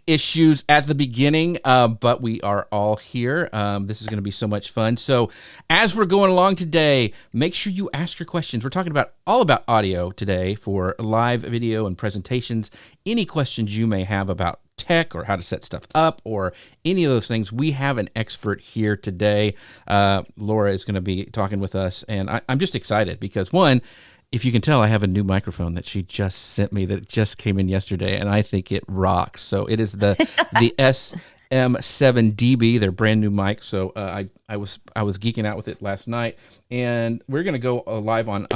issues at the beginning, but we are all here. This is going to be so much fun. So as we're going along today, make sure you ask your questions. We're talking about all about audio today for live video and presentations. Any questions you may have about tech or how to set stuff up or any of those things, we have an expert here today. Laura is going to be talking with us, and I'm just excited because, one, if you can tell, I have a new microphone that she just sent me that just came in yesterday, and I think it rocks. So it is the SM7DB, their brand new mic. So I was geeking out with it last night, and we're going to go live on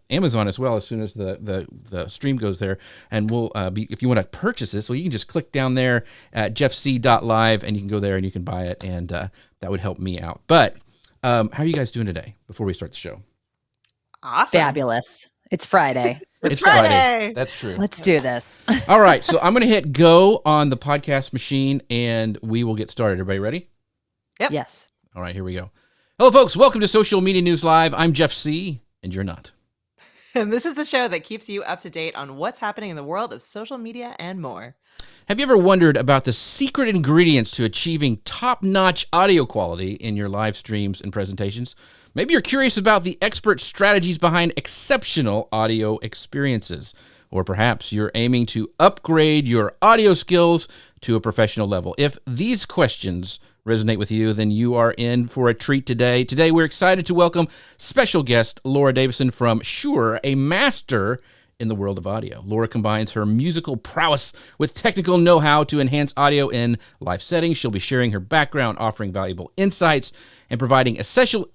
Amazon as well as soon as the stream goes there. And we'll be, if you want to purchase this, so you can just click down there at jeffc.live, and you can go there and you can buy it, and that would help me out. But how are you guys doing today before we start the show? Awesome. Fabulous. It's Friday. It's Friday. That's true. Let's do this. All right. So I'm going to hit go on the podcast machine and we will get started. Everybody ready? Yep. Yes. All right, here we go. Hello, folks. Welcome to Social Media News Live. I'm Jeff C., and you're not. And this is the show that keeps you up to date on what's happening in the world of social media and more. Have you ever wondered about the secret ingredients to achieving top-notch audio quality in your live streams and presentations? Maybe you're curious about the expert strategies behind exceptional audio experiences. Or perhaps you're aiming to upgrade your audio skills to a professional level. If these questions resonate with you, then you are in for a treat today. Today, we're excited to welcome special guest Laura Davison from Shure, a master in the world of audio. Laura combines her musical prowess with technical know-how to enhance audio in live settings. She'll be sharing her background, offering valuable insights, and providing essential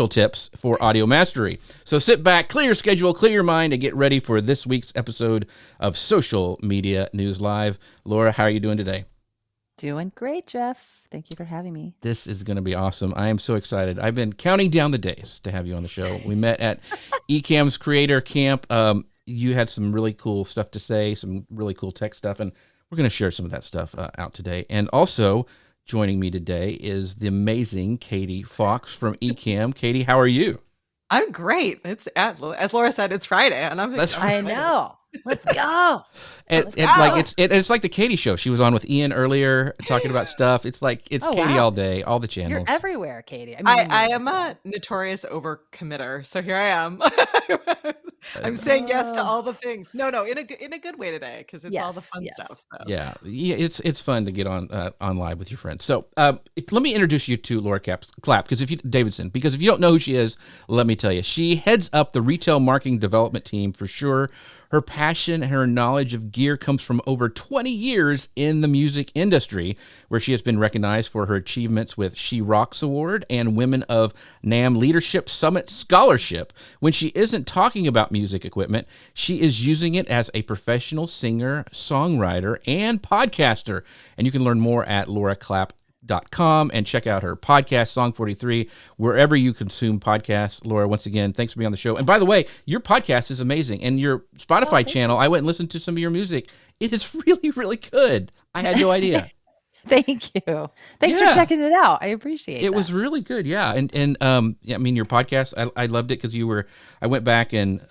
tips for audio mastery. So sit back, clear your schedule, clear your mind, and get ready for this week's episode of Social Media News Live. Laura, how are you doing today? Doing great, Jeff. Thank you for having me. This is going to be awesome. I am so excited. I've been counting down the days to have you on the show. We met at Ecamm's Creator Camp. You had some really cool stuff to say, some really cool tech stuff, and we're going to share some of that stuff out today. And also joining me today is the amazing Katie Fox from Ecamm. Katie, how are you? I'm great. It's as Laura said, it's Friday, and I'm excited. I know. Let's go. It's like the Katie show. She was on with Ian earlier talking about stuff. It's like it's Katie all day, all the channels. You're everywhere, Katie. I am a notorious overcommitter, so here I am. I'm saying yes to all the things. No, in a good way today because it's all the fun stuff. So. Yeah, it's fun to get on live with your friends. So let me introduce you to Laura Clapp because if you don't know who she is, let me tell you, she heads up the retail marketing development team for Shure. Her passion and her knowledge of gear comes from over 20 years in the music industry, where she has been recognized for her achievements with She Rocks Award and Women of NAMM Leadership Summit Scholarship. When she isn't talking about music equipment, she is using it as a professional singer, songwriter, and podcaster. And you can learn more at lauraclapp.com and check out her podcast, Song 43, wherever you consume podcasts. Laura, once again, thanks for being on the show. And by the way, your podcast is amazing. And your Spotify channel, I went and listened to some of your music. It is really, really good. I had no idea. Thanks for checking it out. I appreciate it. It was really good, yeah. And I mean, your podcast, I loved it because I went back and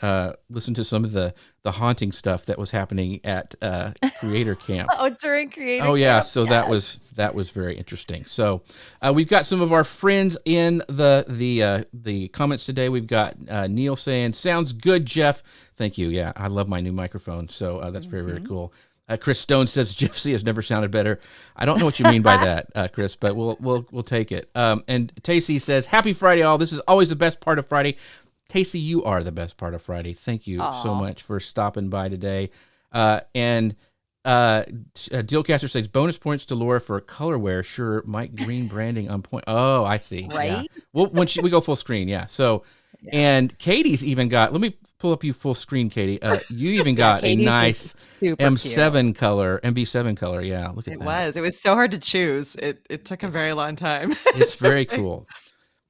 listened to some of the haunting stuff that was happening at Creator Camp. During Creator Camp. Yeah, Camp. so that was very interesting. So we've got some of our friends in the comments today. We've got Neil saying, "Sounds good, Jeff." Thank you. Yeah, I love my new microphone, so that's very, very cool. Chris Stone says Jeff C has never sounded better. I don't know what you mean by that, Chris, but we'll take it. And Tacey says, "Happy Friday, all. This is always the best part of Friday." Tacey, you are the best part of Friday. Thank you so much for stopping by today. And Dealcaster says, "Bonus points to Laura for colorware. Sure, Mike Green branding on point." Oh, I see. Right? Yeah. Well, we go full screen, yeah. So, and Katie's even got. Let me pull up you full screen, Katie. You even got a nice M7 color, MB7 color. Yeah, look at that. It was so hard to choose. It took a very long time. It's very cool.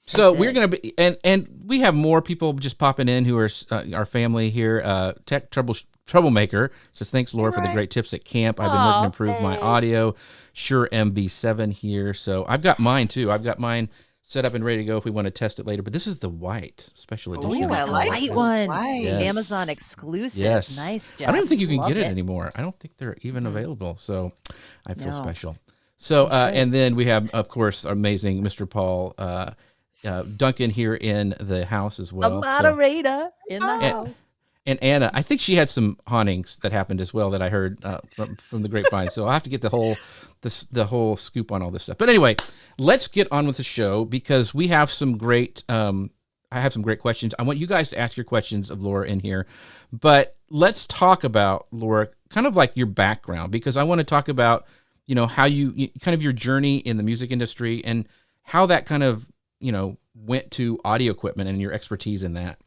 So we're going to be, and we have more people just popping in who are our family here. Tech Troublemaker says, "Thanks, Laura, for the great tips at camp. I've been working to improve my audio. Shure MB7 here." So I've got mine too. I've got mine set up and ready to go if we want to test it later. But this is the white special edition. Oh, I like white this. one. White. Yes. Amazon exclusive. Yes. Nice, Jeff. I don't even think you can Love get it anymore. I don't think they're even Mm-hmm. available. So I feel No. special. So, and then we have, of course, our amazing Mr. Paul Duncan here in the house as well. A moderator in the house. And Anna, I think she had some hauntings that happened as well that I heard from the grapevine. So I'll have to get the whole scoop on all this stuff. But anyway, let's get on with the show because we have some great. I have some great questions. I want you guys to ask your questions of Laura in here, but let's talk about, Laura, kind of like your background, because I want to talk about, how you kind of your journey in the music industry and how that kind of, went to audio equipment and your expertise in that.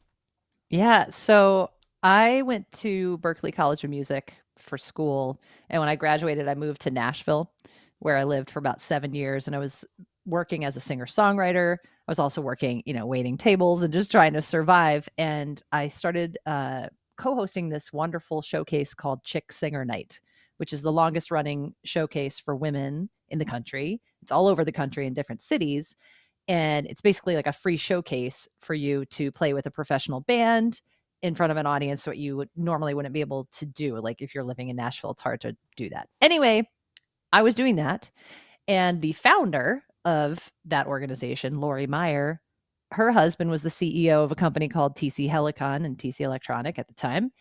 Yeah. So I went to Berklee College of Music for school. And when I graduated, I moved to Nashville, where I lived for about 7 years. And I was working as a singer-songwriter. I was also working, waiting tables and just trying to survive. And I started co-hosting this wonderful showcase called Chick Singer Night, which is the longest running showcase for women in the country. It's all over the country in different cities. And it's basically like a free showcase for you to play with a professional band in front of an audience, what you normally wouldn't be able to do. Like if you're living in Nashville, it's hard to do that. Anyway, I was doing that. And the founder of that organization, Lori Meyer, her husband was the CEO of a company called TC Helicon and TC Electronic at the time.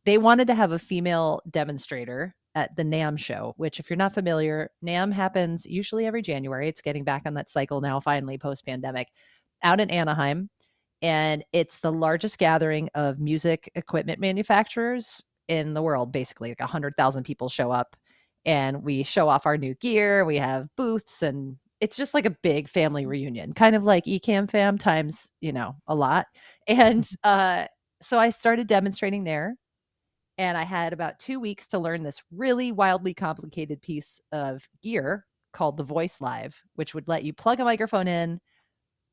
They wanted to have a female demonstrator at the NAMM show, which if you're not familiar, NAMM happens usually every January. It's getting back on that cycle now, finally, post-pandemic, out in Anaheim. And it's the largest gathering of music equipment manufacturers in the world, basically. Like 100,000 people show up and we show off our new gear. We have booths and it's just like a big family reunion, kind of like Ecamm fam times, a lot. And so I started demonstrating there. And I had about 2 weeks to learn this really wildly complicated piece of gear called the Voice Live, which would let you plug a microphone in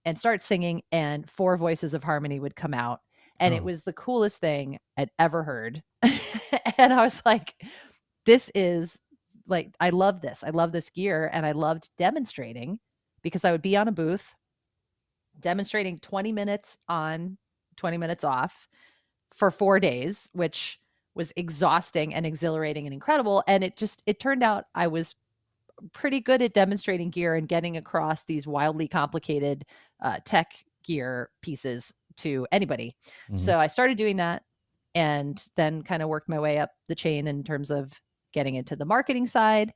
and start singing, and 4 voices of harmony would come out. And it was the coolest thing I'd ever heard. And I was like, this is like, I love this. I love this gear. And I loved demonstrating because I would be on a booth demonstrating 20 minutes on, 20 minutes off for 4 days, which was exhausting and exhilarating and incredible. And it turned out I was pretty good at demonstrating gear and getting across these wildly complicated tech gear pieces to anybody. Mm-hmm. So I started doing that and then kind of worked my way up the chain in terms of getting into the marketing side.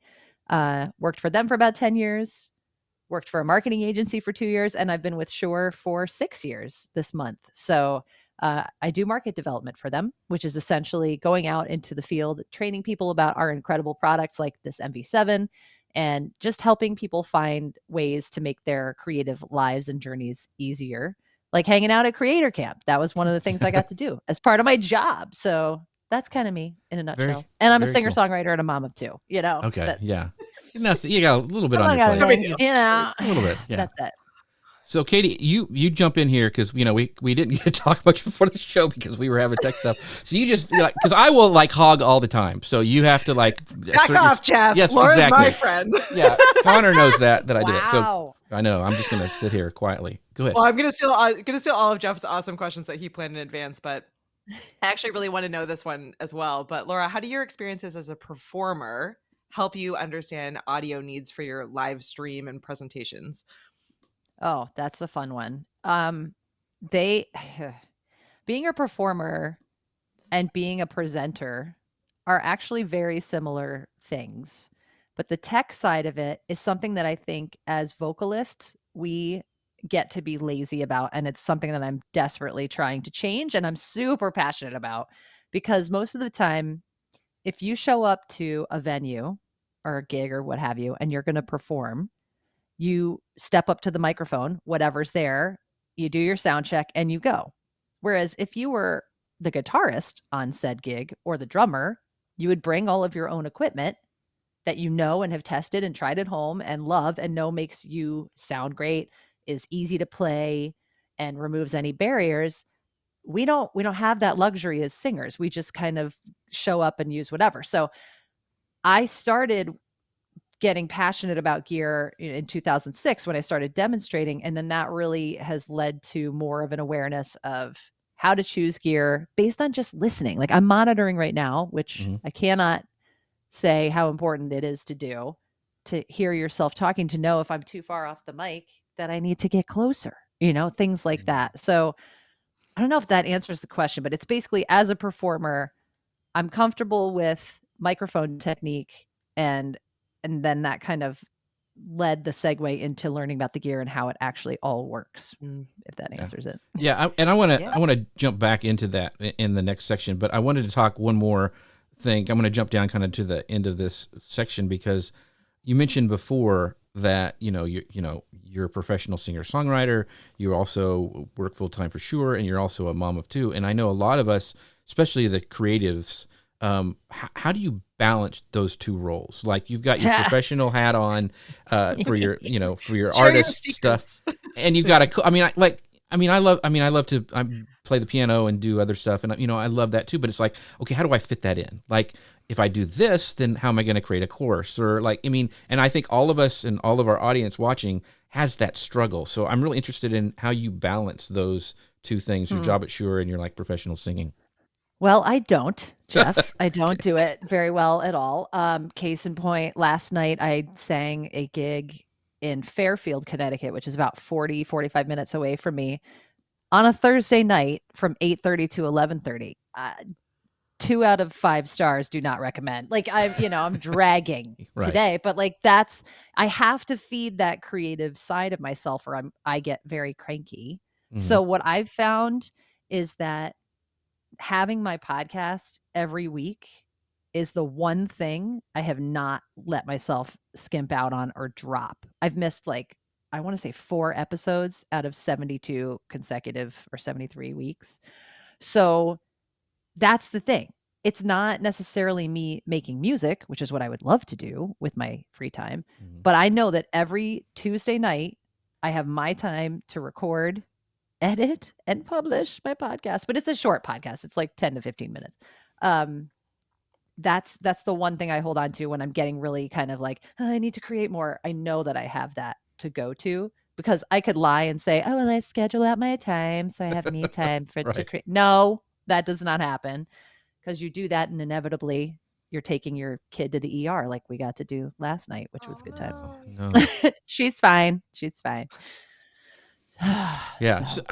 Worked for them for about 10 years, worked for a marketing agency for 2 years, and I've been with Shure for 6 years this month. So I do market development for them, which is essentially going out into the field, training people about our incredible products like this MV7, and just helping people find ways to make their creative lives and journeys easier, like hanging out at Creator Camp. That was one of the things I got to do as part of my job. So that's kind of me in a nutshell. And I'm a singer-songwriter and a mom of 2, Okay, yeah. You got a little bit on your plate. A little bit, yeah. That's it. So, Katie, you jump in here because we didn't get to talk much before the show because we were having tech stuff. So you just because I will hog all the time. So you have to back off, Jeff. Yes, Laura's exactly. my friend. Yeah, Connor knows that I do it. So Wow. I know I'm just gonna sit here quietly. Go ahead. Well, I'm gonna steal all of Jeff's awesome questions that he planned in advance, but I actually really want to know this one as well. But Laura, how do your experiences as a performer help you understand audio needs for your live stream and presentations? Oh, that's a fun one. Being a performer and being a presenter are actually very similar things. But the tech side of it is something that I think as vocalists, we get to be lazy about. And it's something that I'm desperately trying to change. And I'm super passionate about because most of the time, if you show up to a venue or a gig or what have you, and you're going to perform, you step up to the microphone, whatever's there, you do your sound check and you go. Whereas if you were the guitarist on said gig or the drummer, you would bring all of your own equipment that you know and have tested and tried at home and love and know makes you sound great, is easy to play, and removes any barriers. We don't have that luxury as singers. We just kind of show up and use whatever. So I started getting passionate about gear in 2006 when I started demonstrating. And then that really has led to more of an awareness of how to choose gear based on just listening. Like I'm monitoring right now, which I cannot say how important it is to do, to hear yourself talking, to know if I'm too far off the mic that I need to get closer, things like that. So I don't know if that answers the question, but it's basically, as a performer, I'm comfortable with microphone technique, and then that kind of led the segue into learning about the gear and how it actually all works, if that answers it. Yeah, I want to jump back into that in the next section, but I wanted to talk one more thing. I'm going to jump down kind of to the end of this section, because you mentioned before that you're a professional singer-songwriter. You also work full-time for Shure, and you're also a mom of two. And I know a lot of us, especially the creatives, how do you balance those two roles? Like, you've got your professional hat on for your for your artist stuff, and you've got a I love to play the piano and do other stuff, and I love that too. But it's like, okay, how do I fit that in? Like, if I do this, then how am I going to create a course? Or and I think all of us and all of our audience watching has that struggle. So I'm really interested in how you balance those two things: your job at Shure and your professional singing. Well, I don't, Jeff. I don't do it very well at all. Case in point, last night I sang a gig in Fairfield, Connecticut, which is about 45 minutes away from me, on a Thursday night from 8:30 to 11:30. 2 out of 5 stars, do not recommend. Like, I'm dragging today, but I have to feed that creative side of myself, or I get very cranky. So what I've found is that having my podcast every week is the one thing I have not let myself skimp out on or drop. I've missed I want to say 4 episodes out of 72 consecutive or 73 weeks. So that's the thing. It's not necessarily me making music, which is what I would love to do with my free time. But I know that every Tuesday night I have my time to record, edit, and publish my podcast. But it's a short podcast. It's like 10 to 15 minutes. That's the one thing I hold on to when I'm getting really kind of like, oh, I need to create more. I know that I have that to go to, because I could lie and say, oh, well, I schedule out my time so I have me time to create. No, that does not happen, because you do that and inevitably you're taking your kid to the ER like we got to do last night, which was good times. No. She's fine. Yeah. So,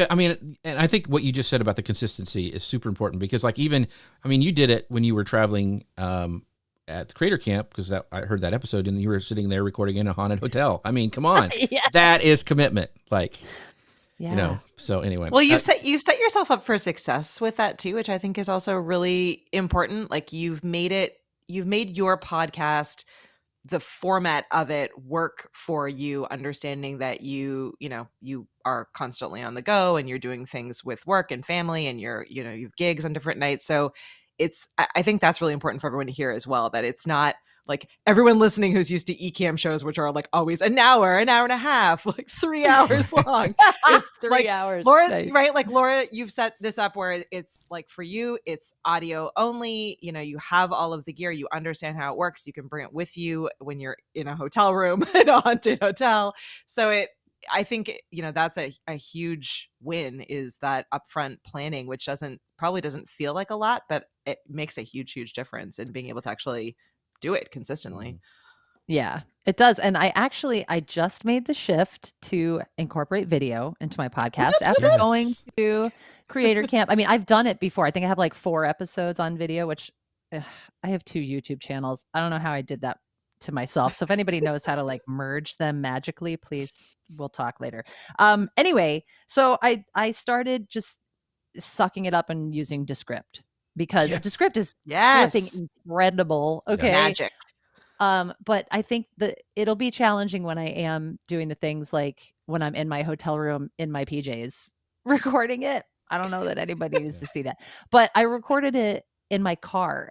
and I think what you just said about the consistency is super important, because you did it when you were traveling at the Creator Camp, because I heard that episode, and you were sitting there recording in a haunted hotel. I mean, come on. Yes. That is commitment. So anyway. Well, you've set yourself up for success with that too, which I think is also really important. Like, you've made your podcast, the format of it, work for you, understanding that you are constantly on the go, and you're doing things with work and family, and you have gigs on different nights. So I think that's really important for everyone to hear as well, that it's not like everyone listening who's used to Ecamm shows, which are like always an hour and a half, like 3 hours long. It's 3 hours. Laura, nice. Right? Like, Laura, you've set this up where it's like, for you, it's audio only. You have all of the gear. You understand how it works. You can bring it with you when you're in a hotel room in a haunted hotel. So I think that's a huge win, is that upfront planning, which probably doesn't feel like a lot, but it makes a huge difference in being able to actually do it consistently. Yeah, it does. And I just made the shift to incorporate video into my podcast after going to Creator Camp. I mean, I've done it before. I think I have like 4 episodes on video, which I have 2 YouTube channels. I don't know how I did that to myself. So if anybody knows how to merge them magically, please, we'll talk later. Anyway, so I started just sucking it up and using Descript, because Descript is flipping incredible. Okay. Magic. But I think that it'll be challenging when I am doing the things like when I'm in my hotel room in my PJs recording it. I don't know that anybody needs to see that, but I recorded it in my car,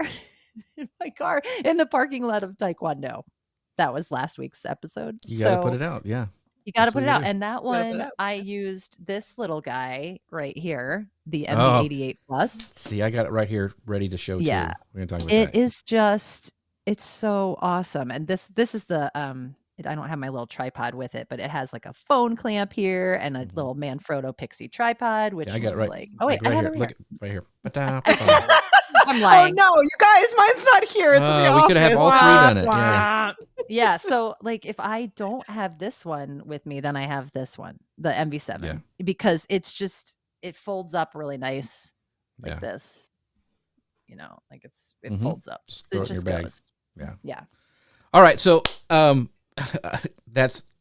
in the parking lot of Taekwondo. That was last week's episode. You got to put it out. Yeah. You got to put it out. And that one, I used this little guy right here, the MD88 Plus. See, I got it right here ready to show too. We're going to talk about that. It is just It's so awesome. And this is the I don't have my little tripod with it, but it has like a phone clamp here and a little Manfrotto Pixie tripod, Yeah, which I got it was right. like, Like I right have here. it Look, here. it's right here. I think I have it. I'm Oh lying. no, you guys, mine's not here. It's in the We office. could have all three done it. Yeah. Yeah, so like if I don't have this one with me, then I have this one, the MV7, Yeah. because it's just it folds up really nice like Yeah. this. You know, like it Mhm. folds up. Just So throw it it in your just bag. goes. Yeah. Yeah. All right. So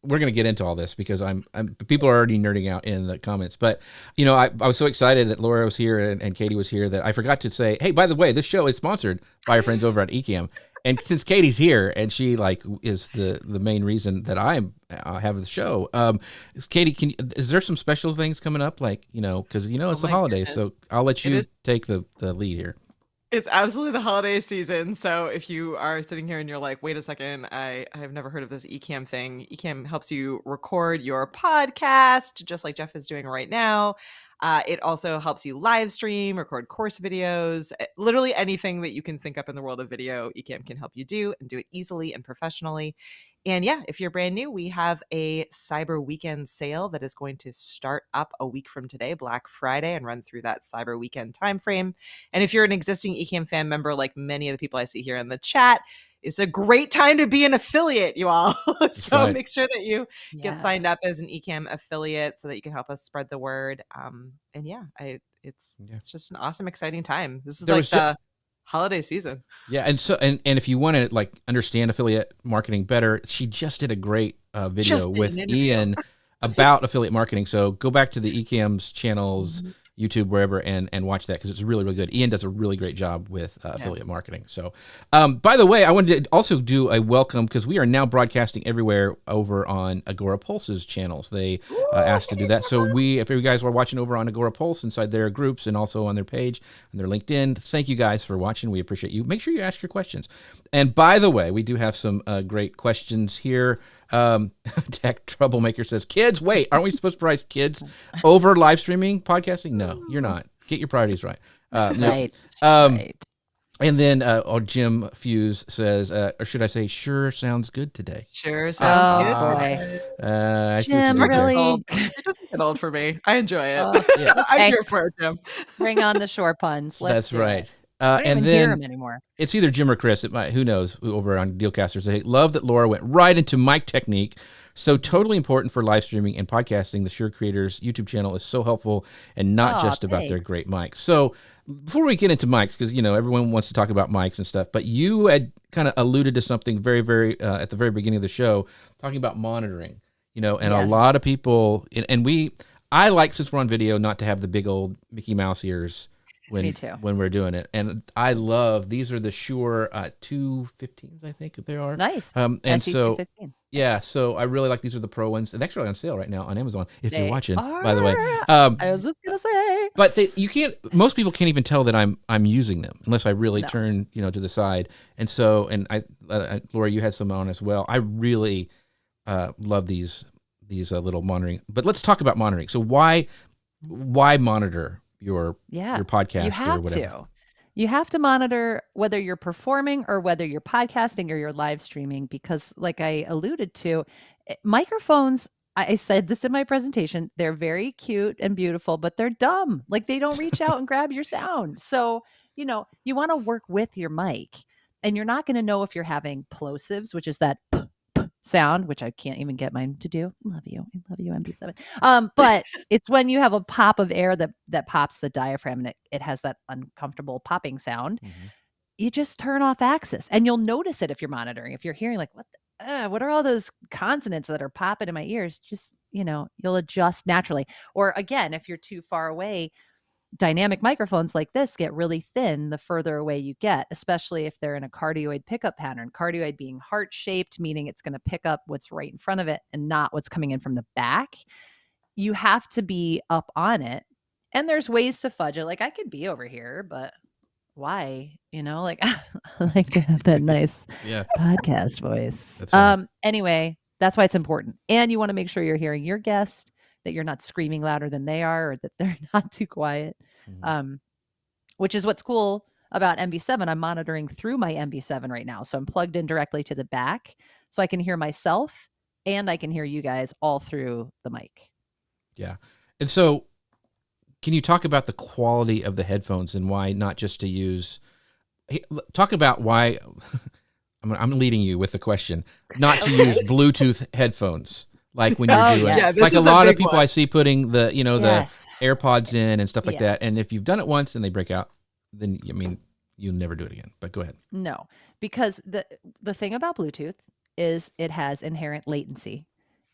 we're going to get into all this because people are already nerding out in the comments. But, you know, I was so excited that Laura was here and Katie was here that I forgot to say, hey, by the way, this show is sponsored by our friends over at Ecamm. And since Katie's here and she like is the main reason that I have the show, Katie, is there some special things coming up? Like, you know, because, you know, it's the my holidays. goodness. So I'll let It you is- take the lead here. It's absolutely the holiday season. So if you are sitting here and you're like, wait a second, I have never heard of this Ecamm thing. Ecamm helps you record your podcast, just like Jeff is doing right now. It also helps you live stream, record course videos, literally anything that you can think up in the world of video, Ecamm can help you do and do it easily and professionally. And yeah, if you're brand new, we have a Cyber Weekend sale that is going to start up a week from today, Black Friday, and run through that Cyber Weekend timeframe. And if you're an existing Ecamm fan member, like many of the people I see here in the chat, it's a great time to be an affiliate, you all. So right. make sure that you get Yeah. signed up as an Ecamm affiliate so that you can help us spread the word. And yeah, it's just an awesome, exciting time. This is There like was the holiday season. Yeah, and so and if you want to like understand affiliate marketing better, she just did a great video Just did with an interview. Ian about affiliate marketing. So go back to the Ecamm's channels, YouTube, wherever, and watch that because it's really, really good. Ian does a really great job with affiliate marketing. So, by the way, I wanted to also do a welcome because we are now broadcasting everywhere over on Agora Pulse's channels. They asked to do that. So if you guys were watching over on Agora Pulse inside their groups and also on their page and their LinkedIn, thank you guys for watching. We appreciate you. Make sure you ask your questions. And by the way, we do have some great questions here. Tech Troublemaker says, kids, wait, aren't we supposed to prize kids over live streaming podcasting? No, you're not. Get your priorities right. Right. Right. And then Jim Fuse says, or should I say, sure sounds good today. Sure sounds good. Boy. I see what you Jim, did there. really? It doesn't get old for me. I enjoy it. Yeah. I'm Okay. here for it, Jim. Bring on the Shore puns. Let's That's do right. it. I don't And even hear then them anymore. it's either Jim or Chris. It might, who knows, over on Dealcasters. They love that Laura went right into mic technique. So totally important for live streaming and podcasting. The Shure Creators YouTube channel is so helpful and not just about their great mics. So before we get into mics, because, you know, everyone wants to talk about mics and stuff, but you had kind of alluded to something very, very, at the very beginning of the show, talking about monitoring, you know, and a lot of people, I like, since we're on video, not to have the big old Mickey Mouse ears when we're doing it. And I love, these are the Shure 215s, I think they are. Nice. And so, 215. yeah, so I really like, these are the pro ones. And actually on sale right now on Amazon, if you're watching, are. by the way. I was just going to say. But most people can't even tell that I'm using them unless I really turn, you know, to the side. And so, and Laura, you had some on as well. I really love these little monitoring. But let's talk about monitoring. So why monitor your podcast or whatever? You have to monitor whether you're performing or whether you're podcasting or you're live streaming, because like I alluded to, microphones, I said this in my presentation, they're very cute and beautiful, but they're dumb. Like they don't reach out and grab your sound. So, you know, you want to work with your mic, and you're not going to know if you're having plosives, which is that sound, which I can't even get mine to do. Love you, MB7. But it's when you have a pop of air that pops the diaphragm, and it has that uncomfortable popping sound. You just turn off Axis, and you'll notice it if you're monitoring. If you're hearing like, what are all those consonants that are popping in my ears? Just, you know, you'll adjust naturally. Or again, if you're too far away, dynamic microphones like this get really thin the further away you get, especially if they're in a cardioid pickup pattern. Cardioid being heart-shaped, meaning it's going to pick up what's right in front of it and not what's coming in from the back. You have to be up on it. And there's ways to fudge it. Like I could be over here, but why? You know, like I like to have that nice podcast voice. That's right. Anyway, that's why it's important. And you want to make sure you're hearing your guest, that you're not screaming louder than they are, or that they're not too quiet. Which is what's cool about MB7, I'm monitoring through my MB7 right now. So I'm plugged in directly to the back so I can hear myself and I can hear you guys all through the mic. Yeah. And so can you talk about the quality of the headphones and why not just to use, talk about why, I'm leading you with the question, not to use Bluetooth headphones. Like when you're doing, yes. this like a is lot of big people one. I see putting the, Yes. the AirPods in and stuff like Yeah. that. And if you've done it once and they break out, then, I mean, you'll never do it again. But go ahead. No, because the thing about Bluetooth is it has inherent latency.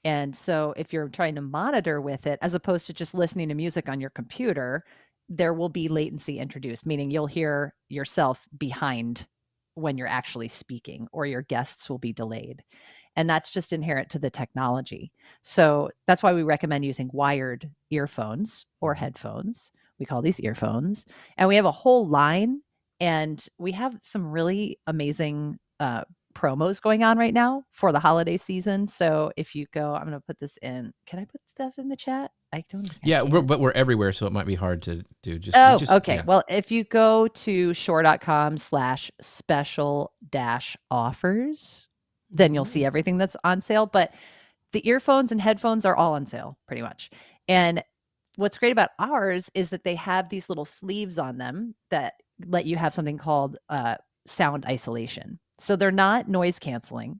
And so if you're trying to monitor with it, as opposed to just listening to music on your computer, there will be latency introduced, meaning you'll hear yourself behind when you're actually speaking, or your guests will be delayed. And that's just inherent to the technology. So that's why we recommend using wired earphones or headphones. We call these earphones. And we have a whole line, and we have some really amazing promos going on right now for the holiday season. So if you go, I'm going to put this in. Can I put stuff in the chat? I don't think I can. But we're everywhere, so it might be hard to do. Okay. Yeah. Well, if you go to shure.com/special-offers, then you'll see everything that's on sale. But the earphones and headphones are all on sale pretty much. And what's great about ours is that they have these little sleeves on them that let you have something called sound isolation. So they're not noise canceling,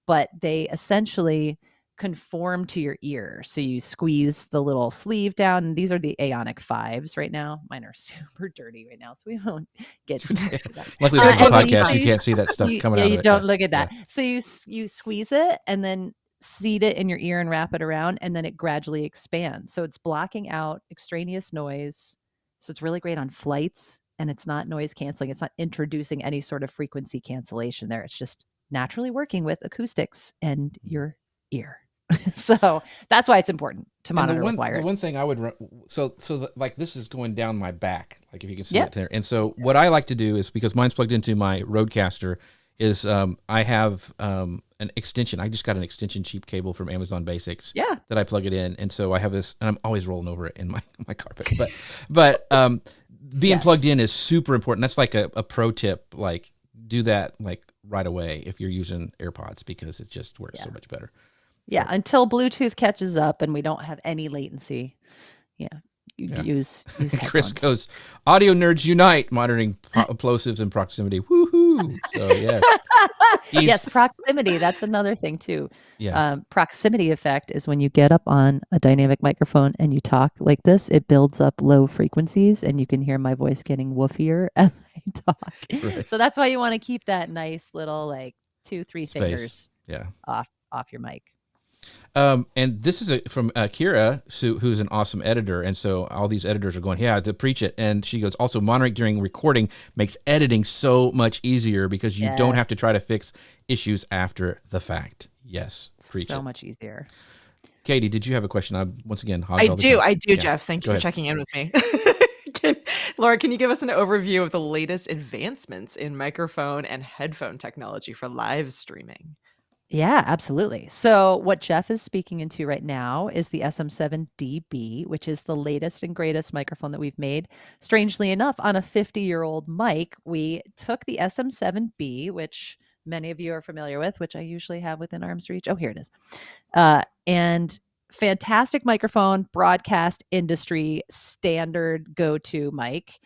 but they essentially conform to your ear. So you squeeze the little sleeve down. These are the Aonic 5s right now. Mine are super dirty right now, so we won't get into that. Luckily, this is a and then podcast. You can't see that stuff coming out of you it. don't look at that. So you squeeze it and then seat it in your ear and wrap it around, and then it gradually expands. So it's blocking out extraneous noise. So it's really great on flights, and it's not noise canceling. It's not introducing any sort of frequency cancellation there. It's just naturally working with acoustics and your ear. So that's why it's important to monitor with wired. The one thing I would like this is going down my back, like if you can see it there. And so what I like to do is, because mine's plugged into my Rodecaster, is I have an extension. I just got an extension cheap cable from Amazon Basics that I plug it in. And so I have this, and I'm always rolling over it in my carpet. But being plugged in is super important. That's like a pro tip. Like do that like right away if you're using AirPods, because it just works so much better. Yeah, until Bluetooth catches up and we don't have any latency. Use Chris goes, audio nerds unite, monitoring plosives and proximity. Woohoo! So yes. Yes, proximity. That's another thing too. Yeah. Proximity effect is when you get up on a dynamic microphone and you talk like this, it builds up low frequencies and you can hear my voice getting woofier as I talk. Right. So that's why you want to keep that nice little like 2-3 fingers off your mic. And this is from Kira, who's an awesome editor. And so all these editors are going, to preach it. And she goes, also monitoring during recording makes editing so much easier because you don't have to try to fix issues after the fact. Yes. Preach it. So much easier. Katie, did you have a question? Once again, I do, Jeff. Thank you for checking in with me. Laura, can you give us an overview of the latest advancements in microphone and headphone technology for live streaming? Yeah, absolutely. So what Jeff is speaking into right now is the SM7DB, which is the latest and greatest microphone that we've made. Strangely enough, on a 50-year-old mic, we took the SM7B, which many of you are familiar with, which I usually have within arm's reach. Oh, here it is. And fantastic microphone, broadcast industry standard go-to mic.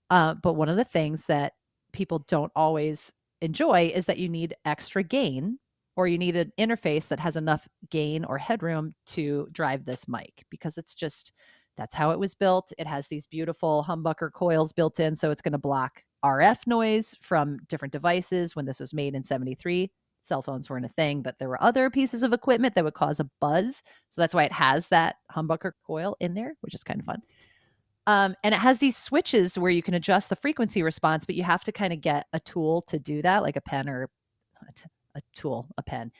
But one of the things that people don't always enjoy is that you need extra gain, or you need an interface that has enough gain or headroom to drive this mic, because that's how it was built. It has these beautiful humbucker coils built in, so it's going to block RF noise from different devices. When this was made in 73, cell phones weren't a thing, but there were other pieces of equipment that would cause a buzz. So that's why it has that humbucker coil in there, which is kind of fun. And it has these switches where you can adjust the frequency response, but you have to kind of get a tool to do that, like a pen or a pen,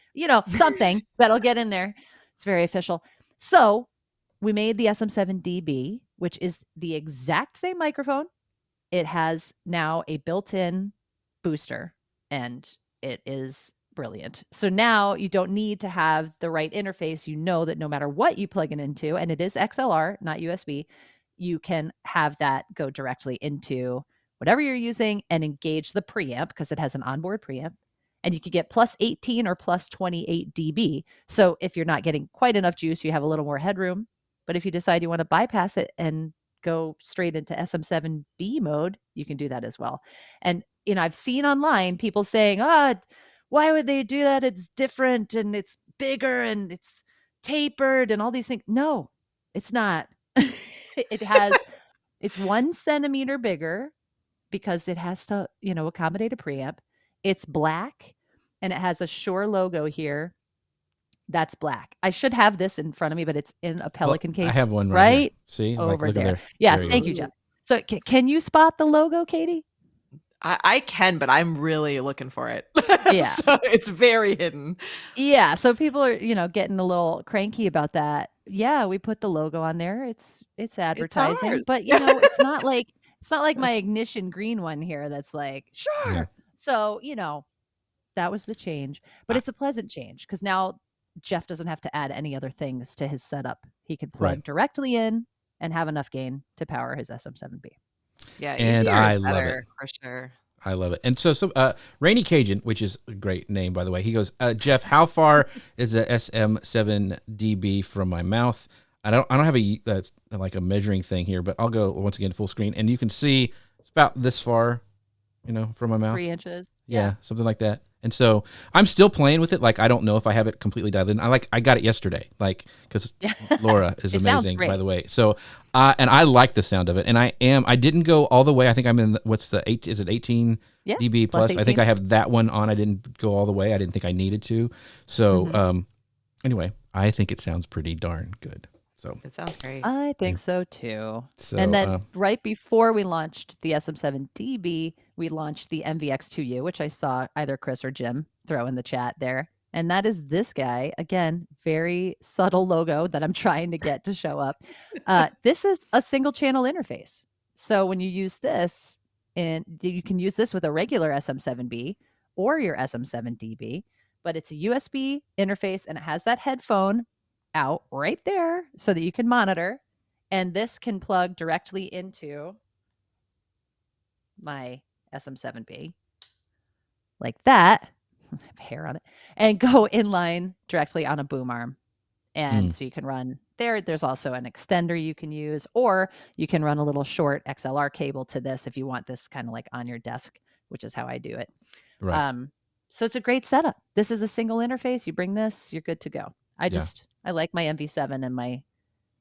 something that'll get in there. It's very official. So we made the SM7DB, which is the exact same microphone. It has now a built-in booster, and it is brilliant. So now you don't need to have the right interface. You know that no matter what you plug it into, and it is XLR, not USB, you can have that go directly into whatever you're using and engage the preamp because it has an onboard preamp. And you could get plus 18 or plus 28 dB. So if you're not getting quite enough juice, you have a little more headroom. But if you decide you want to bypass it and go straight into SM7B mode, you can do that as well. And I've seen online people saying, why would they do that? It's different and it's bigger and it's tapered and all these things. No, it's not. It's 1 centimeter bigger because it has to, accommodate a preamp. It's black and it has a Shure logo here. That's black. I should have this in front of me, but it's in a Pelican case. I have one right here. See? Over look there. There. Yeah, there thank you, Jeff. So can you spot the logo, Katie? I can, but I'm really looking for it. Yeah. So it's very hidden. Yeah. So people are, getting a little cranky about that. Yeah, we put the logo on there. It's advertising, ours. but it's not like my ignition green one here that's like, sure. Yeah. So, that was the change, but it's a pleasant change because now Jeff doesn't have to add any other things to his setup. He can plug directly in and have enough gain to power his SM7B. Yeah, and I love it for sure. I love it. And so Rainy Cajun, which is a great name by the way, he goes, Jeff, how far is a SM7DB from my mouth? I don't have a measuring thing here, but I'll go once again full screen, and you can see it's about this far, from my mouth. 3 inches. Yeah, something like that. And so I'm still playing with it. Like, I don't know if I have it completely dialed in. I got it yesterday, because Laura is amazing, by the way. So, and I like the sound of it. And I didn't go all the way. I think I'm in, is it 18 dB plus? 18. I think I have that one on. I didn't go all the way. I didn't think I needed to. So, anyway, I think it sounds pretty darn good. So it sounds great. I think so too. So, and then right before we launched the SM7DB, we launched the MVX2U, which I saw either Chris or Jim throw in the chat there. And that is this guy. Again, very subtle logo that I'm trying to get to show up. This is a single channel interface. So when you use this, and you can use this with a regular SM7B or your SM7DB, but it's a USB interface and it has that headphone out right there so that you can monitor, and this can plug directly into my SM7B like that. I have hair on it, and go inline directly on a boom arm. And so you can run there. There's also an extender you can use, or you can run a little short XLR cable to this if you want this kind of like on your desk, which is how I do it. Right. So it's a great setup. This is a single interface. You bring this, you're good to go. I like my MV7 and my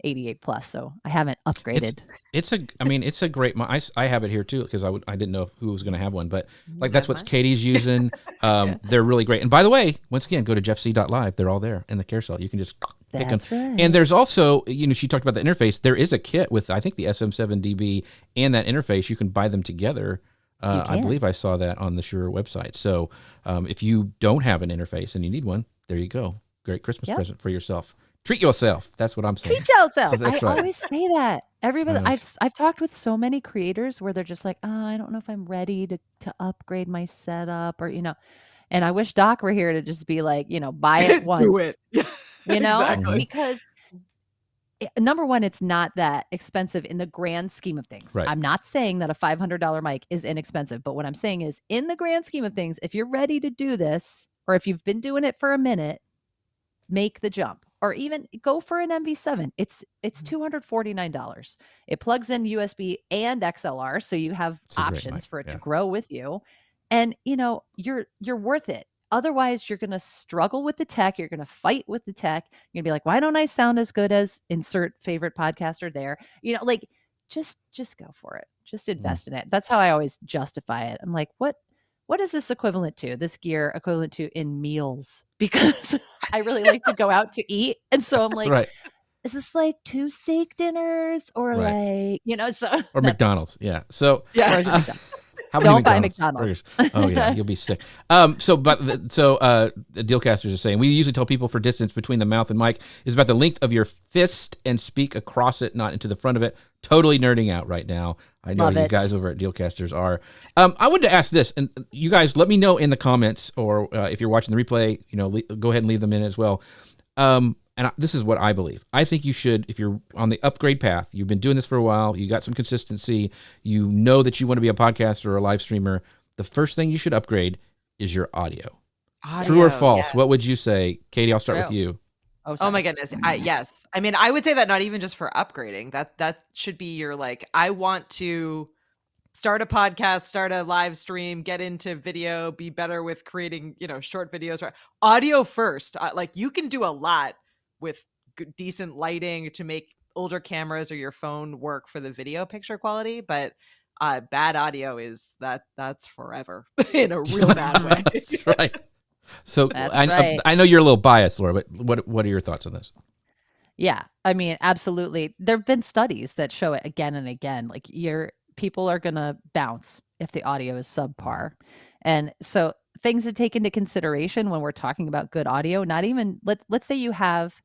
88 Plus, so I haven't upgraded. It's a great. I have it here too because I didn't know who was going to have one, but that's what Katie's using. They're really great. And by the way, once again, go to jeffc.live. They're all there in the carousel. You can just pick them. Right. And there's also, she talked about the interface. There is a kit with I think the SM7DB and that interface. You can buy them together. I believe I saw that on the Shure website. So if you don't have an interface and you need one, there you go. Great Christmas present for yourself. Treat yourself. That's what I'm saying. Treat yourself. So I always say that. Everybody, I've talked with so many creators where they're just like, I don't know if I'm ready to upgrade my setup or, and I wish Doc were here to just be like, buy it once. Do it. Exactly. Because number one, it's not that expensive in the grand scheme of things. Right. I'm not saying that a $500 mic is inexpensive, but what I'm saying is in the grand scheme of things, if you're ready to do this, or if you've been doing it for a minute, make the jump, or even go for an MV7. It's $249. It plugs in USB and XLR, so you have options for it to grow with you, and you're worth it. Otherwise, you're gonna struggle with the tech. You're gonna fight with the tech. You're gonna be like, why don't I sound as good as insert favorite podcaster there? Just go for it. Just invest in it. That's how I always justify it. I'm like, what is this equivalent to? This gear equivalent to in meals? Because I really like to go out to eat. And so I'm like, is this like 2 steak dinners or or McDonald's. Yeah. So how many don't buy McDonald's? McDonald's. Oh yeah, you'll be sick. The Dealcasters are saying we usually tell people for distance between the mouth and mic is about the length of your fist and speak across it, not into the front of it. Totally nerding out right now. I know you guys over at Dealcasters are. I wanted to ask this, and you guys let me know in the comments, or if you're watching the replay, go ahead and leave them in as well. and this is what I believe. I think you should, if you're on the upgrade path, you've been doing this for a while, you got some consistency, you know that you want to be a podcaster or a live streamer, the first thing you should upgrade is your audio. True or false? Yes. What would you say? Katie, I'll start with True. you. Oh my goodness. Yes. I mean, I would say that not even just for upgrading. That should be your like, I want to start a podcast, start a live stream, get into video, be better with creating, short videos. Audio first. Like you can do a lot with decent lighting to make older cameras or your phone work for the video picture quality, but bad audio that's forever in a real bad way. That's right. So Right. I know you're a little biased, Laura, but what are your thoughts on this? Yeah, I mean, absolutely. There have been studies that show it again and again. Like people are going to bounce if the audio is subpar. And so things to take into consideration when we're talking about good audio, not even let's say you have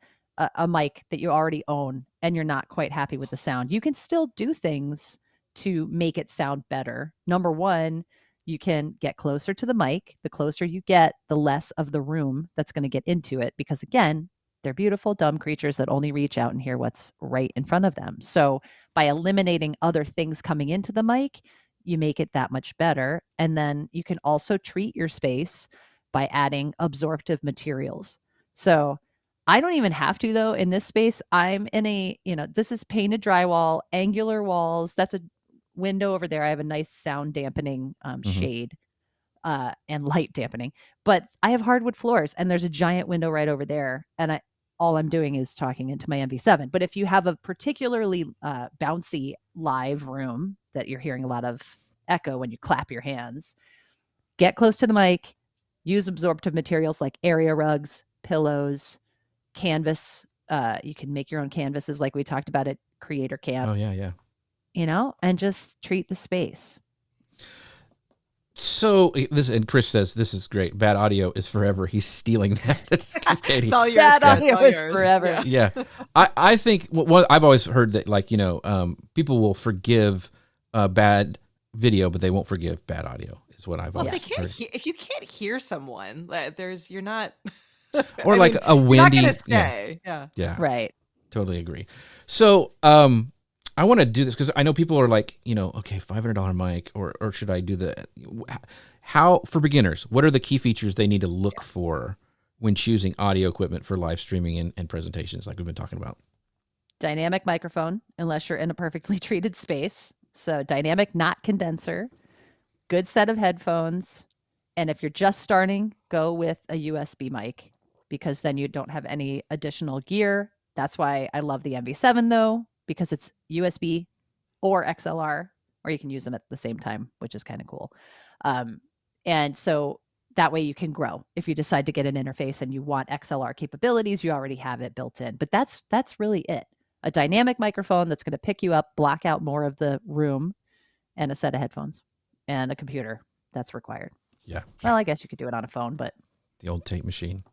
a mic that you already own and you're not quite happy with the sound. You can still do things to make it sound better. Number one, you can get closer to the mic. The closer you get, the less of the room that's going to get into it, because again, they're beautiful, dumb creatures that only reach out and hear what's right in front of them. So by eliminating other things coming into the mic, you make it that much better. And then you can also treat your space by adding absorptive materials. So I don't even have to, though. In this space, I'm in this is painted drywall, angular walls. That's a window over there. I have a nice sound dampening shade and light dampening, but I have hardwood floors and there's a giant window right over there. And all I'm doing is talking into my MV7. But if you have a particularly bouncy live room that you're hearing a lot of echo when you clap your hands, get close to the mic, use absorptive materials like area rugs, pillows, canvas. You can make your own canvases like we talked about at Creator Camp. Oh, yeah. And just treat the space. So and Chris says this is great. Bad audio is forever. He's stealing that. That's Katie. It's all yours. Bad Chris. audio All is yours. forever. Yeah. I think I've always heard that people will forgive bad video, but they won't forgive bad audio. Is what I've always heard. If you can't hear someone, you're not. Or a you're windy. not gonna stay. Yeah. Right. Totally agree. So I want to do this because I know people are like, okay, $500 mic, or should I do how for beginners? What are the key features they need to look for when choosing audio equipment for live streaming and presentations, like we've been talking about? Dynamic microphone, unless you're in a perfectly treated space. So dynamic, not condenser. Good set of headphones. And if you're just starting, go with a USB mic, because then you don't have any additional gear. That's why I love the MV7 though, because it's USB or XLR, or you can use them at the same time, which is kind of cool. And so that way you can grow. If you decide to get an interface and you want XLR capabilities, you already have it built in. But that's really it. A dynamic microphone that's going to pick you up, block out more of the room, and a set of headphones and a computer that's required. Yeah. Well, I guess you could do it on a phone, but The old tape machine.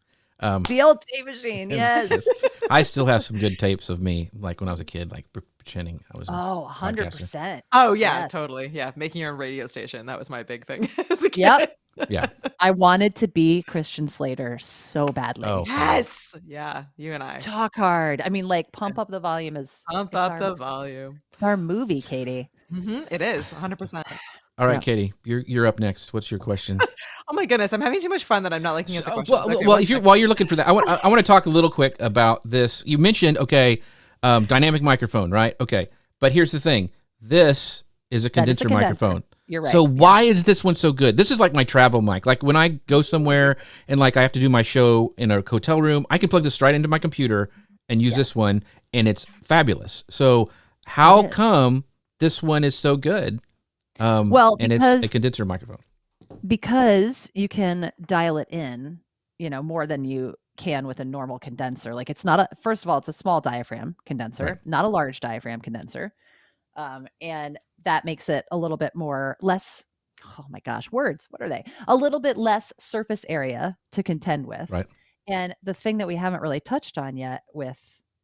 the old tape machine, yes. I still have some good tapes of me, like when I was a kid, like pretending I was. Oh, podcaster. 100%. Oh yeah, Yes. totally. Yeah, making your own radio station. That was my big thing as a kid. Yep. Yeah. I wanted to be Christian Slater so badly. Oh. Yes. Yeah, you and I. Talk hard. I mean, like, pump up the volume is Pump it's up our- the volume. It's our movie, Katie. It is 100%. All right, Yeah. Katie, you're up next. What's your question? Oh my goodness, I'm having too much fun that I'm not looking at the questions. Well, Okay, well, one if you're, second. while you're looking for that, I want to talk a little quick about this. You mentioned dynamic microphone, right? Okay, but here's the thing: this is a That is a condenser microphone. You're right. So why is this one so good? This is like my travel mic. Like when I go somewhere and like I have to do my show in a hotel room, I can plug this right into my computer and use this Yes. one, and it's fabulous. So how It is. come this one is so good? Well, and it's a because- condenser microphone. Because you can dial it in, more than you can with a normal condenser. Like first of all, it's a small diaphragm condenser, Right. not a large diaphragm condenser. And that makes it a little bit less, oh my gosh, words, what are they? A little bit less surface area to contend with. Right. And the thing that we haven't really touched on yet with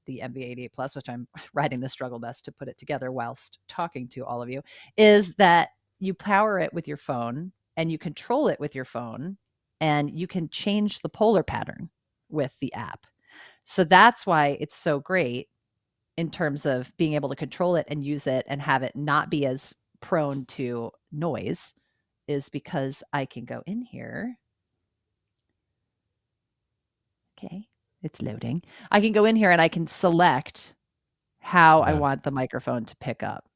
the MV88 Plus, which I'm riding the struggle bus to put it together whilst talking to all of you, is that you power it with your phone and you control it with your phone, and you can change the polar pattern with the app. So that's why it's so great in terms of being able to control it and use it and have it not be as prone to noise, is because I can go in here. Okay, it's loading. I can go in here and I can select how I Yeah. want the microphone to pick up.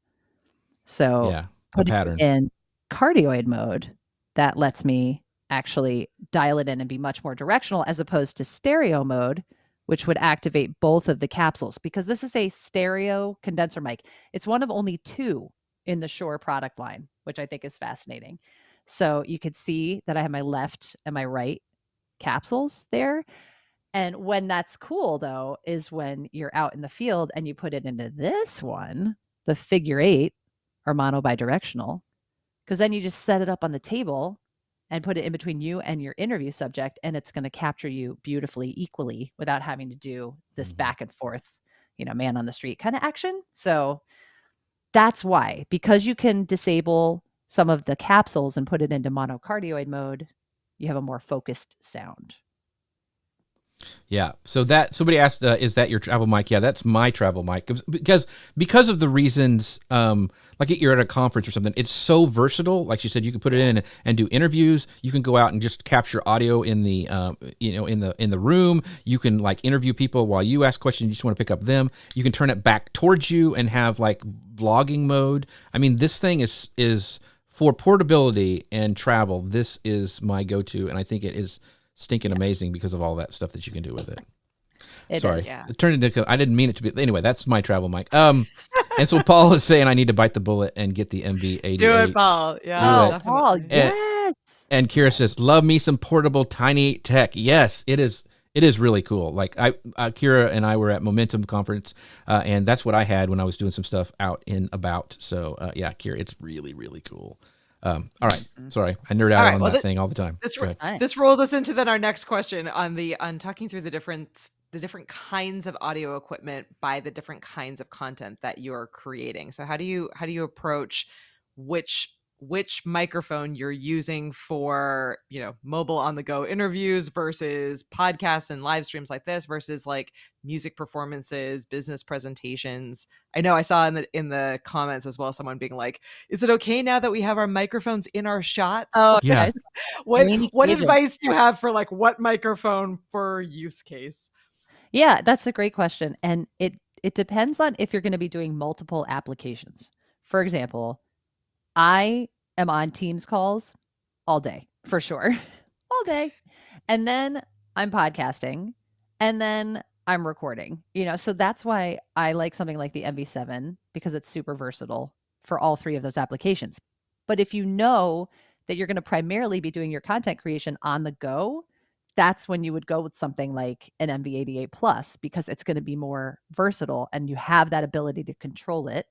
So Yeah. A putting it pattern. in cardioid mode, that lets me actually dial it in and be much more directional, as opposed to stereo mode, which would activate both of the capsules, because this is a stereo condenser mic. It's one of only 2 in the Shure product line, which I think is fascinating. So you could see that I have my left and my right capsules there. And when that's cool, though, is when you're out in the field and you put it into this one, the figure 8 or mono bidirectional, because then you just set it up on the table and put it in between you and your interview subject, and it's going to capture you beautifully equally without having to do this back and forth, man on the street kind of action. So that's why, because you can disable some of the capsules and put it into monocardioid mode, you have a more focused sound. Yeah. So that somebody asked, is that your travel mic? Yeah, that's my travel mic, because of the reasons. Like you're at a conference or something, it's so versatile. Like she said, you can put it in and do interviews. You can go out and just capture audio in the in the room. You can like interview people while you ask questions. You just want to pick up them. You can turn it back towards you and have like vlogging mode. I mean, this thing is for portability and travel. This is my go-to, and I think it is stinking amazing because of all that stuff that you can do with it. Sorry, it turned into. I didn't mean it to be. Anyway, that's my travel mic. And so Paul is saying I need to bite the bullet and get the MV88. Do it, Paul. Yeah, do it. definitely. Paul, yes. And Kira says, "Love me some portable tiny tech." Yes, it is. It is really cool. Like Kira and I were at Momentum conference, and that's what I had when I was doing some stuff out and about. So yeah, Kira, it's really really cool. All right, sorry, I nerd out on that thing all the time. This rolls us into then our next question on talking through the different kinds of audio equipment by the different kinds of content that you're creating. So how do you approach which microphone you're using for, mobile on the go interviews versus podcasts and live streams like this versus like music performances, business presentations? I know I saw in the comments as well, someone being like, is it okay now that we have our microphones in our shots? Oh, yeah. What advice do you have for like what microphone for use case? Yeah, that's a great question. And it depends on if you're going to be doing multiple applications. For example, I am on Teams calls all day, for sure. All day. And then I'm podcasting, and then I'm recording. So that's why I like something like the MV7, because it's super versatile for all 3 of those applications. But if you know that you're going to primarily be doing your content creation on the go, that's when you would go with something like an MV88 Plus, because it's going to be more versatile and you have that ability to control it.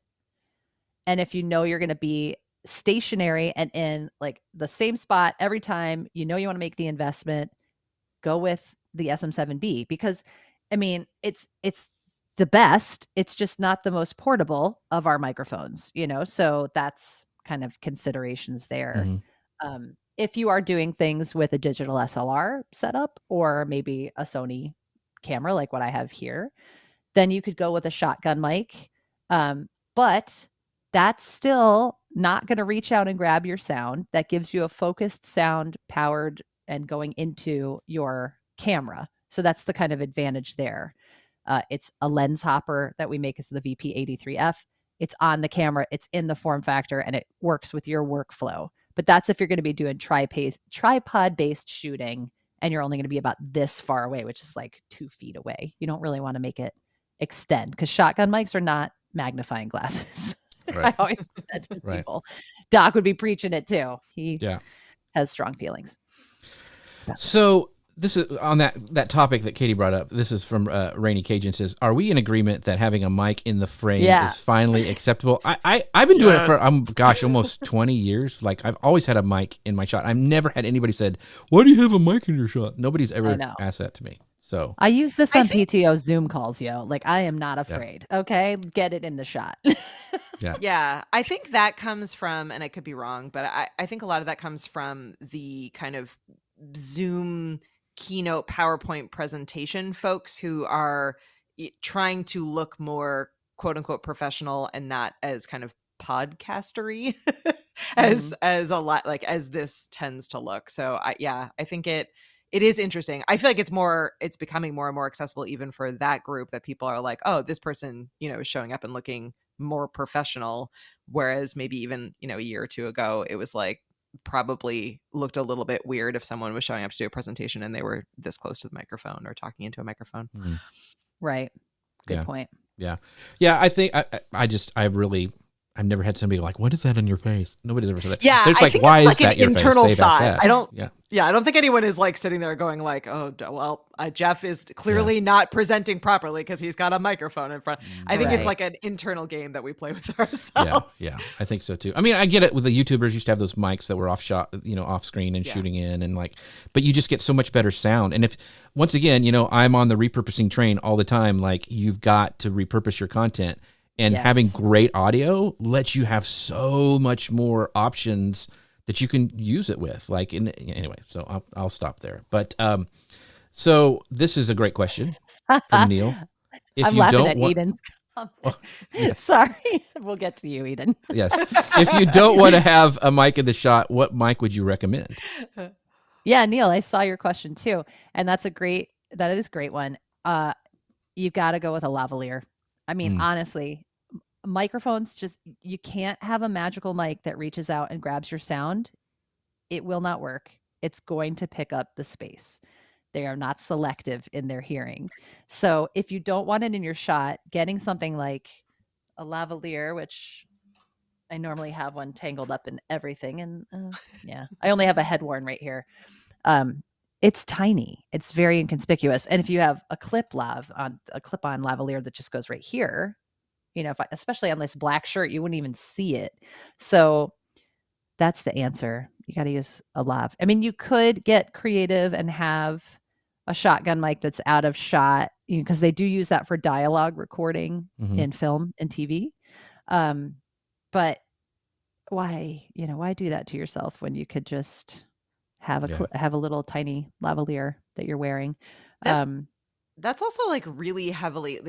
And if you know you're going to be stationary and in like the same spot every time, you want to make the investment, go with the SM7B, because I mean, it's the best. It's just not the most portable of our microphones, so that's kind of considerations there. Mm-hmm. If you are doing things with a digital SLR setup or maybe a Sony camera like what I have here, then you could go with a shotgun mic. But that's still not going to reach out and grab your sound. That gives you a focused sound powered and going into your camera. So that's the kind of advantage there. It's a lens hopper that we make as the VP83F. It's on the camera, it's in the form factor, and it works with your workflow. But that's if you're going to be doing tripod-based shooting and you're only going to be about this far away, which is like 2 feet away. You don't really want to make it extend, because shotgun mics are not magnifying glasses. Right. I always say that to people. Doc would be preaching it too. He has strong feelings. So this is on that topic that Katie brought up. This is from Rainy Cajun, says, "Are we in agreement that having a mic in the frame is finally acceptable?" I've been doing it for almost 20 years. Like I've always had a mic in my shot. I've never had anybody said, "Why do you have a mic in your shot?" Nobody's ever asked that to me. So I use this on PTO Zoom calls, yo. Like I am not afraid. Yeah. Okay, get it in the shot. Yeah. I think that comes from, and I could be wrong, but I think a lot of that comes from the kind of Zoom keynote PowerPoint presentation folks who are trying to look more quote unquote professional and not as kind of podcastery as a lot like as this tends to look. So I think it is interesting. I feel like it's becoming more and more accessible even for that group, that people are like, oh, this person, is showing up and looking more professional. Whereas maybe even, a year or two ago, it was like probably looked a little bit weird if someone was showing up to do a presentation and they were this close to the microphone or talking into a microphone. Right. Good point. Yeah. I think I've never had somebody like, what is that on your face? Nobody's ever said that. Yeah, It's I like, think why it's is like that an your internal face? thought. I don't think anyone is like sitting there going like, oh, well, Jeff is clearly not presenting properly because he's got a microphone in front. I think it's like an internal game that we play with ourselves. Yeah, I think so too. I mean, I get it with the YouTubers used to have those mics that were off shot, off screen and shooting in and like, but you just get so much better sound. And if, once again, I'm on the repurposing train all the time, like you've got to repurpose your content. And having great audio lets you have so much more options that you can use it with. Like, anyway, so I'll stop there. But so this is a great question from Neil. If I'm laughing at Eden's comments. Sorry, we'll get to you, Eden. Yes. If you don't want to have a mic in the shot, what mic would you recommend? Yeah, Neil, I saw your question too, and that is a great one. You've got to go with a lavalier. I mean, honestly, microphones you can't have a magical mic that reaches out and grabs your sound. It will not work. It's going to pick up the space. They are not selective in their hearing. So if you don't want it in your shot, getting something like a lavalier, which I normally have one tangled up in everything. And I only have a head worn right here. It's tiny. It's very inconspicuous. And if you have a clip-on lavalier that just goes right here, especially on this black shirt, you wouldn't even see it. So that's the answer. You got to use a lav. I mean, you could get creative and have a shotgun mic that's out of shot, because they do use that for dialogue recording in film and TV. But why do that to yourself when you could just have a little tiny lavalier that you're wearing? That's also like really heavily.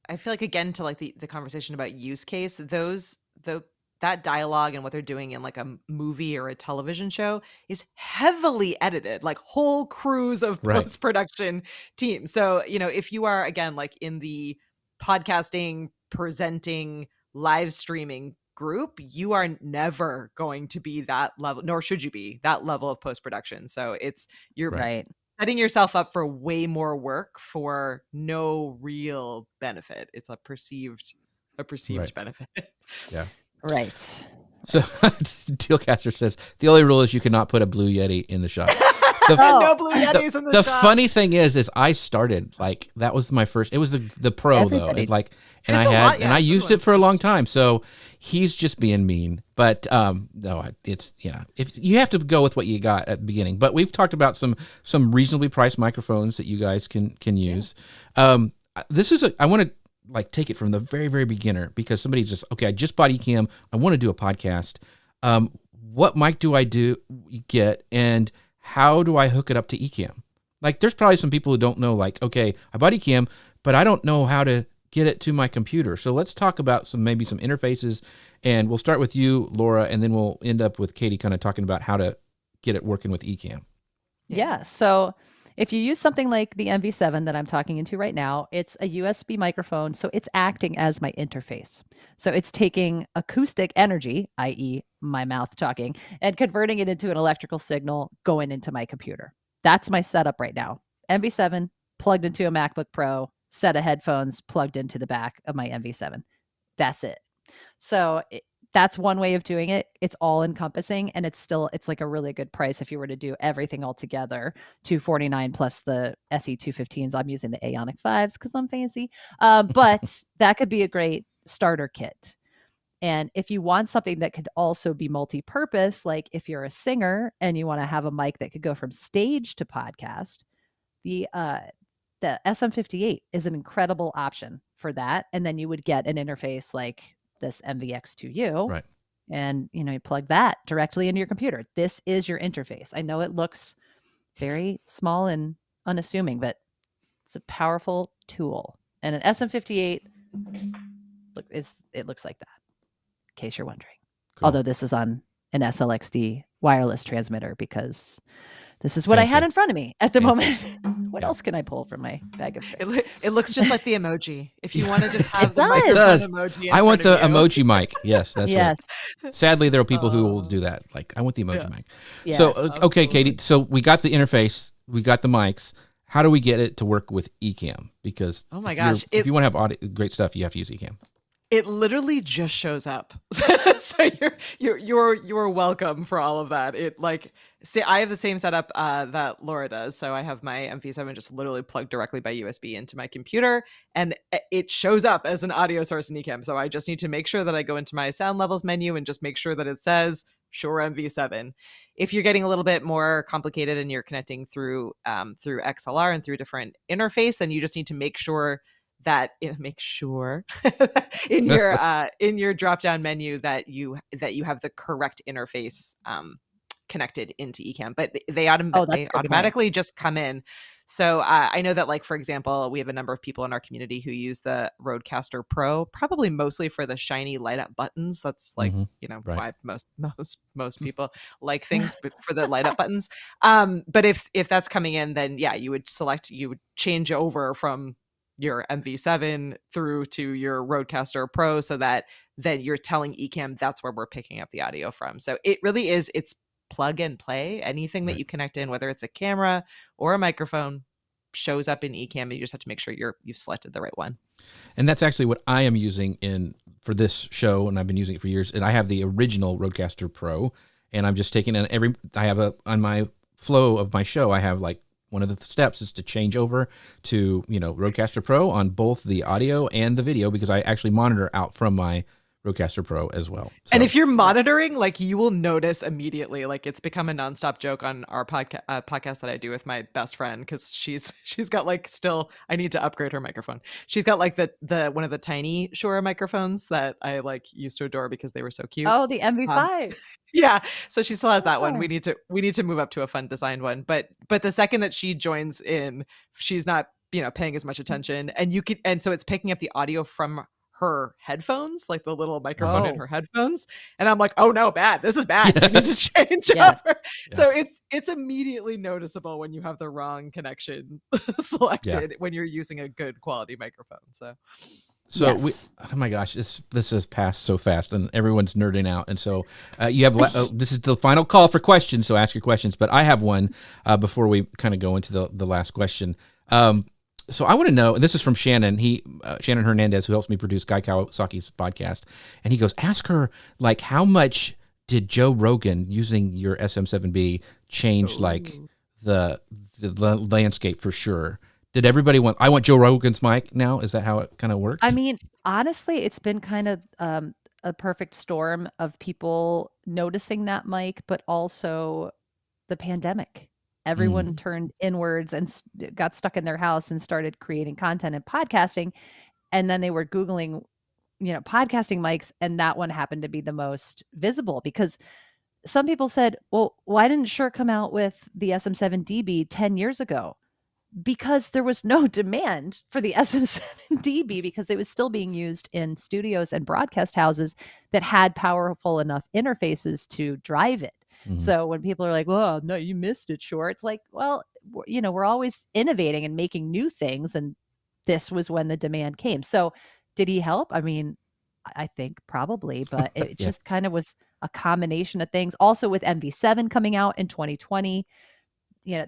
I feel like, again, to like the conversation about use case, that dialogue and what they're doing in like a movie or a television show is heavily edited, like whole crews of post-production teams. So, if you are, again, like in the podcasting, presenting, live streaming group, you are never going to be that level, nor should you be that level of post-production. So you're setting yourself up for way more work for no real benefit. It's a perceived benefit. Yeah. Right. So Dealcaster says the only rule is you cannot put a Blue Yeti in the shot. No Blue Yetis in the shot. The funny thing is I started like that was my first. It was the Pro though. I used it for a long time. So he's just being mean. But no, it's if you have to go with what you got at the beginning. But we've talked about some reasonably priced microphones that you guys can use. This is I want to like take it from the very, very beginner, because somebody's just, okay, I just bought Ecamm. I want to do a podcast. What mic do I get, and how do I hook it up to Ecamm? Like, there's probably some people who don't know, like, okay, I bought Ecamm, but I don't know how to get it to my computer. So let's talk about maybe some interfaces, and we'll start with you, Laura, and then we'll end up with Katie kind of talking about how to get it working with Ecamm. Yeah. So if you use something like the MV7 that I'm talking into right now, it's a USB microphone, so it's acting as my interface. So it's taking acoustic energy, i.e. my mouth talking, and converting it into an electrical signal going into my computer. That's my setup right now. MV7 plugged into a MacBook Pro, set of headphones plugged into the back of my MV7. That's it. So that's one way of doing it. It's all encompassing, and it's like a really good price if you were to do everything all together. $249 plus the SE215s. I'm using the Aonic 5s because I'm fancy. But that could be a great starter kit. And if you want something that could also be multi-purpose, like if you're a singer and you want to have a mic that could go from stage to podcast, the SM58 is an incredible option for that. And then you would get an interface like this MVX2U, right? And you plug that directly into your computer. This is your interface. I know it looks very small and unassuming, but it's a powerful tool. And an SM58, it looks like that, in case you're wondering. Cool. Although this is on an SLXD wireless transmitter, because this is what I had Fancy. in front of me at the Fancy. moment. What Yeah. else can I pull from my bag of tricks? It looks just like the emoji. If you want to just have It the does. microphone It does. emoji, in I want the front of you. emoji mic. Yes, that's Yes. what. Sadly, there are people who will do that. Like, I want the emoji Yeah. mic. Yes. So, okay, Katie. So we got the interface. We got the mics. How do we get it to work with Ecamm? Because Oh my gosh, if you want to have audio, great stuff, you have to use Ecamm. It literally just shows up. So you're welcome for all of that. It see, I have the same setup that Laura does. So I have my MP7 just literally plugged directly by USB into my computer, and it shows up as an audio source in Ecamm. So I just need to make sure that I go into my sound levels menu and just make sure that it says Shure MV7. If you're getting a little bit more complicated and you're connecting through XLR and through different interface, then you just need to make sure in your drop down menu that you have the correct interface connected into Ecamm, but they automatically just come in. So I know that, like, for example, we have a number of people in our community who use the Rodecaster Pro, probably mostly for the shiny light up buttons. That's like, Right. why most people like things for the light up buttons. But if that's coming in, then yeah, you would change over from your MV7 through to your Rodecaster Pro, so that then you're telling Ecamm that's where we're picking up the audio from. So it really is, it's plug and play. Anything that you connect in, whether it's a camera or a microphone, shows up in Ecamm, and you just have to make sure you've selected the right one. And that's actually what I am using for this show, and I've been using it for years. And I have the original Rodecaster Pro, and I'm just taking on my flow of my show, I have like one of the steps is to change over to, Rodecaster Pro on both the audio and the video, because I actually monitor out from my Rodecaster Pro as well. So. And if you're monitoring, like, you will notice immediately. Like, it's become a nonstop joke on our podcast that I do with my best friend, because she's got like, still, I need to upgrade her microphone. She's got like the one of the tiny Shure microphones that I like used to adore because they were so cute. Oh, the MV5. Yeah, so she still has that one. We need to move up to a fun designed one. But the second that she joins in, she's not paying as much attention, and so it's picking up the audio from her headphones, like the little microphone in her headphones, and I'm like, oh no, bad, this is bad. You need to change over. So it's immediately noticeable when you have the wrong connection selected when you're using a good quality microphone. So oh my gosh, this has passed so fast, and everyone's nerding out. And so you have this is the final call for questions. So ask your questions, but I have one before we kind of go into the last question. So I want to know, and this is from Shannon. Shannon Hernandez, who helps me produce Guy Kawasaki's podcast, and he goes, ask her, like, how much did Joe Rogan using your SM7B change like the landscape for Shure? Did everybody I want Joe Rogan's mic now? Is that how it kind of works? I mean, honestly, it's been kind of a perfect storm of people noticing that mic, but also the pandemic. Everyone turned inwards and got stuck in their house and started creating content and podcasting. And then they were Googling, podcasting mics. And that one happened to be the most visible, because some people said, well, why didn't Shure come out with the SM7DB 10 years ago? Because there was no demand for the SM7DB, because it was still being used in studios and broadcast houses that had powerful enough interfaces to drive it. So when people are like, well, no, you missed it, Shure. It's like, well, we're always innovating and making new things. And this was when the demand came. So did he help? I mean, I think probably, but it just kind of was a combination of things. Also with MV7 coming out in 2020,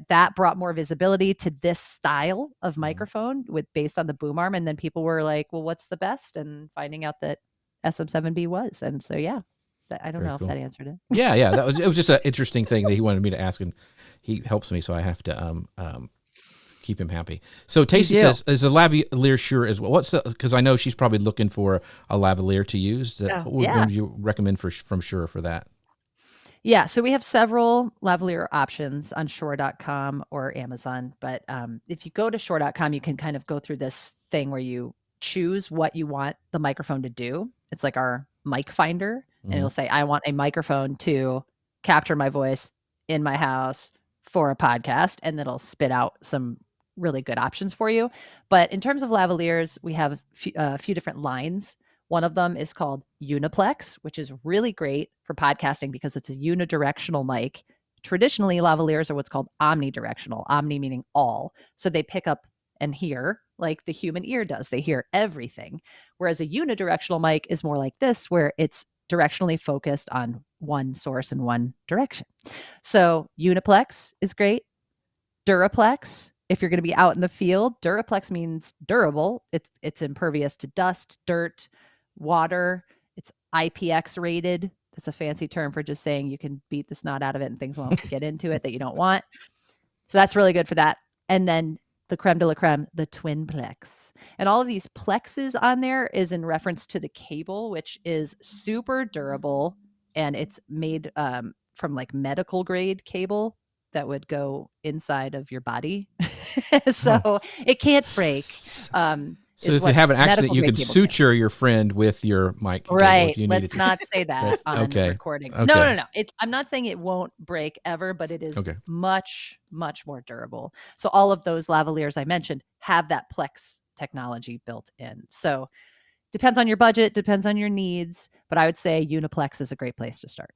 that brought more visibility to this style of microphone based on the boom arm. And then people were like, well, what's the best? And finding out that SM7B was. And so, yeah. I don't know if that answered it. Yeah. It was just an interesting thing that he wanted me to ask, and he helps me, so I have to keep him happy. So Tacey says, is a lavalier Shure as well? Because I know she's probably looking for a lavalier to use. What would you recommend from Shure for that? Yeah, so we have several lavalier options on Shure.com or Amazon. But if you go to Shure.com, you can kind of go through this thing where you choose what you want the microphone to do. It's like our mic finder. And it'll say, I want a microphone to capture my voice in my house for a podcast. And it'll spit out some really good options for you. But in terms of lavaliers, we have a few different lines. One of them is called Uniplex, which is really great for podcasting because it's a unidirectional mic. Traditionally, lavaliers are what's called omnidirectional, omni meaning all. So they pick up and hear like the human ear does. They hear everything. Whereas a unidirectional mic is more like this, where it's directionally focused on one source in one direction. So Uniplex is great. Duraplex, if you're going to be out in the field, Duraplex means durable. It's impervious to dust, dirt, water. It's IPX rated. That's a fancy term for just saying you can beat the snot out of it and things won't get into it that you don't want. So that's really good for that. And then the creme de la creme, the Twinplex. And all of these plexes on there is in reference to the cable, which is super durable. And it's made from like medical grade cable that would go inside of your body. So it can't break. So if you have an accident, you can suture your friend with your mic. Right. Let's not say that on recording. Okay. No. I'm not saying it won't break ever, but it is much, much more durable. So all of those lavaliers I mentioned have that Plex technology built in. So depends on your budget, depends on your needs, but I would say Uniplex is a great place to start.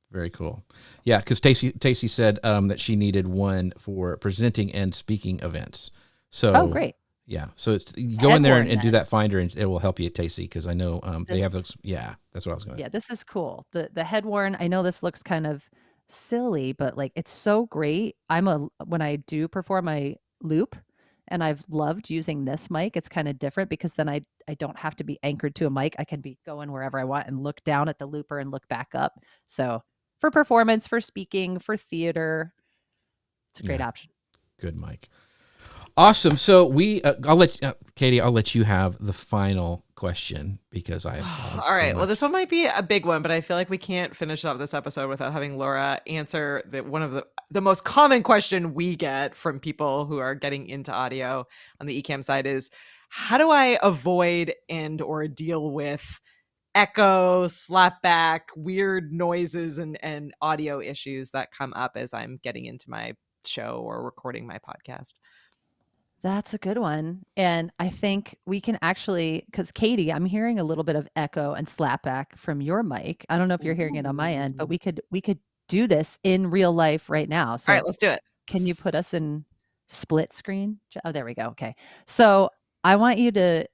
Very cool. Yeah, because Tacey said that she needed one for presenting and speaking events. So great. Yeah, so it's you go in there and do that finder, and it will help you, Tacey, because I know they have those. Yeah, that's what I was going to. Yeah, this is cool. The head worn. I know this looks kind of silly, but like it's so great. When I do perform my loop, and I've loved using this mic. It's kind of different because then I don't have to be anchored to a mic. I can be going wherever I want and look down at the looper and look back up. So for performance, for speaking, for theater, it's a great option. Good mic. Awesome. So I'll let Katie. I'll let you have the final question because I have. All right. Well, this one might be a big one, but I feel like we can't finish off this episode without having Laura answer one of the most common question we get from people who are getting into audio on the Ecamm side is, how do I avoid or deal with echo, slapback, weird noises, and audio issues that come up as I'm getting into my show or recording my podcast? That's a good one. And I think we can actually, because Katie, I'm hearing a little bit of echo and slapback from your mic. I don't know if you're hearing it on my end, but we could do this in real life right now. So all right, let's do it. Can you put us in split screen? Oh, there we go. Okay. So I want you to